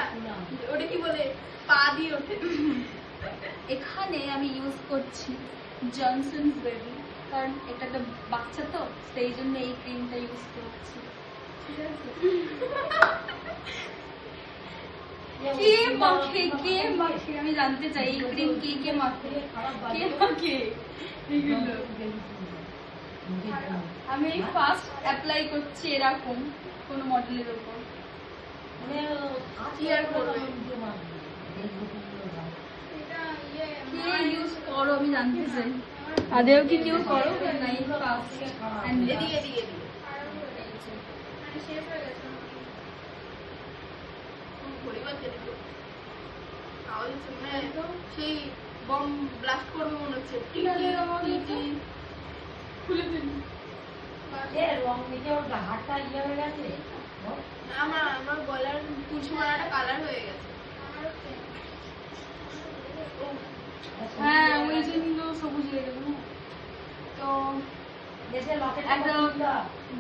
আছে না, ওটা কি বলে, পা দিয়ে ওঠে। এখানে আমি ইউজ করছি জনসনস বেবি, কারণ এটা একটা বাচ্চা তো, সেই জন্য এই ক্রিমটা ইউজ করছি। কে মাখে কে মাখে আমি জানতে চাই, এই ক্রিম কে কে মাখে, কে মাখে এগুলো। আমি ফার্স্ট অ্যাপ্লাই করছি এরকম কোনো মডেলের উপর। কি আর করবে, কে ইউজ করো আমি জানতে চাই, আদেও কি কেউ করো নাই ফার্স্ট এন্ড এদিকে এদিকে এদিকে পরিবারকে দেখো আওয়াজ হচ্ছে, মানে সেই বম ব্লাস্ট করবে মনে হচ্ছে। খুলে দিন। আমার গলার কুচি মারাটা কালার হয়ে গেছে। হ্যাঁ ওই জন্য সবুজ হয়ে গেল। তো একটা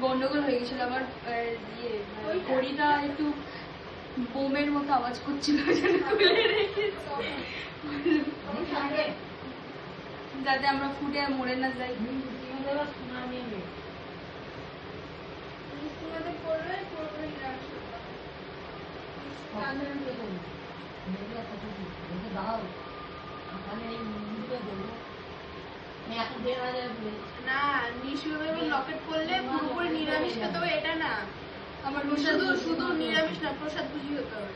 গন্ডগোল হয়ে গেছিল আমার, ইয়ে ঘড়িটা একটু বোমের মতো আওয়াজ করছিল, যাতে আমরা ফুটে মরে না যাই। না, নিশু বেবি লকেট করলে পুরোপুরি নিরামিষ খেতে হবে এটা না, আমার শুধু শুধু নিরামিষ না, প্রসাদ ভুজি হতে হবে।